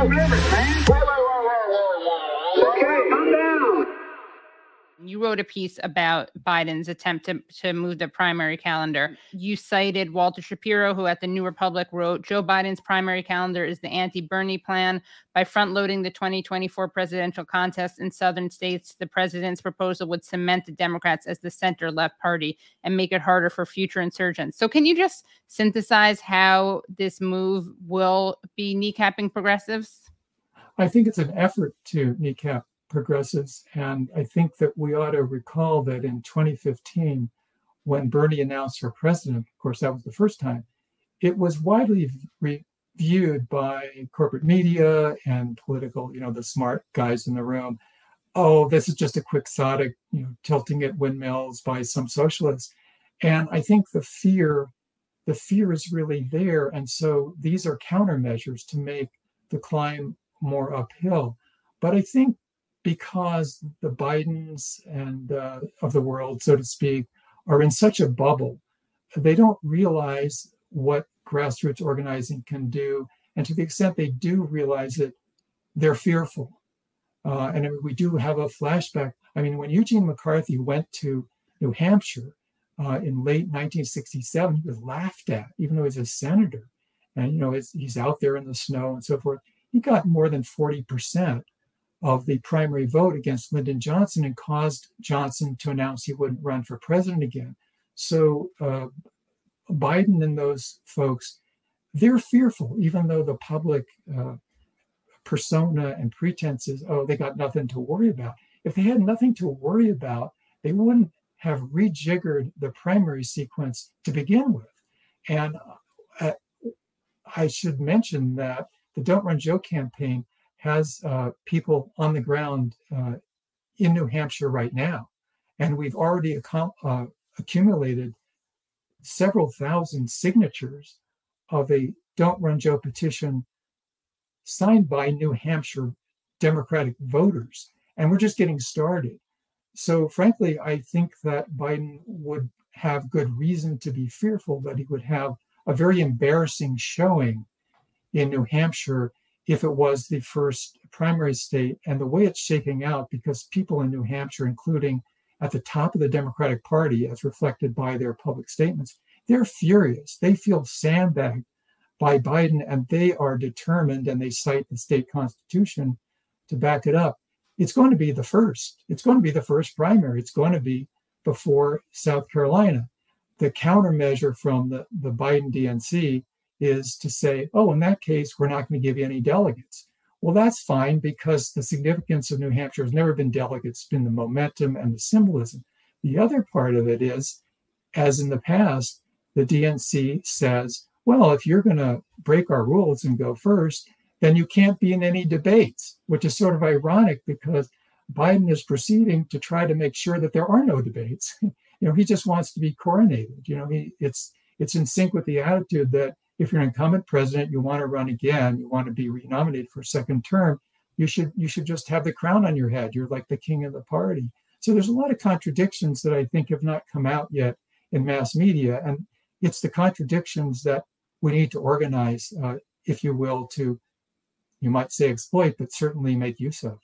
limit, man. Okay, calm down. You wrote a piece about Biden's attempt to move the primary calendar. You cited Walter Shapiro, who at the New Republic wrote, Joe Biden's primary calendar is the anti-Bernie plan. By front-loading the 2024 presidential contest in southern states, the president's proposal would cement the Democrats as the center-left party and make it harder for future insurgents. So can you just synthesize how this move will be kneecapping progressives? I think it's an effort to kneecap progressives. And I think that we ought to recall that in 2015, when Bernie announced for president, of course, that was the first time, it was widely viewed by corporate media and political, the smart guys in the room. Oh, this is just a quixotic, tilting at windmills by some socialists. And I think the fear is really there. And so these are countermeasures to make the climb more uphill. But I think because the Bidens and of the world, so to speak, are in such a bubble, they don't realize what grassroots organizing can do. And to the extent they do realize it, they're fearful. And we do have a flashback. I mean, when Eugene McCarthy went to New Hampshire in late 1967, he was laughed at, even though he's a senator. And, he's out there in the snow and so forth. He got more than 40% of the primary vote against Lyndon Johnson and caused Johnson to announce he wouldn't run for president again. So Biden and those folks, they're fearful, even though the public persona and pretense is, oh, they got nothing to worry about. If they had nothing to worry about, they wouldn't have rejiggered the primary sequence to begin with. And I should mention that the Don't Run Joe campaign has people on the ground in New Hampshire right now. And we've already accumulated several thousand signatures of a Don't Run Joe petition signed by New Hampshire Democratic voters. And we're just getting started. So frankly, I think that Biden would have good reason to be fearful that he would have a very embarrassing showing in New Hampshire if it was the first primary state. And the way it's shaking out, because people in New Hampshire, including at the top of the Democratic Party, as reflected by their public statements, they're furious. They feel sandbagged by Biden, and they are determined, and they cite the state constitution to back it up. It's going to be the first. It's going to be the first primary. It's going to be before South Carolina. The countermeasure from the Biden DNC is to say, oh, in that case, we're not going to give you any delegates. Well, that's fine, because the significance of New Hampshire has never been delegates, it's been the momentum and the symbolism. The other part of it is, as in the past, the DNC says, well, if you're going to break our rules and go first, then you can't be in any debates, which is sort of ironic because Biden is proceeding to try to make sure that there are no debates. He just wants to be coronated. It's in sync with the attitude that if you're an incumbent president, you want to run again, you want to be renominated for a second term, you should just have the crown on your head. You're like the king of the party. So there's a lot of contradictions that I think have not come out yet in mass media. And it's the contradictions that we need to organize, if you will, to, you might say exploit, but certainly make use of.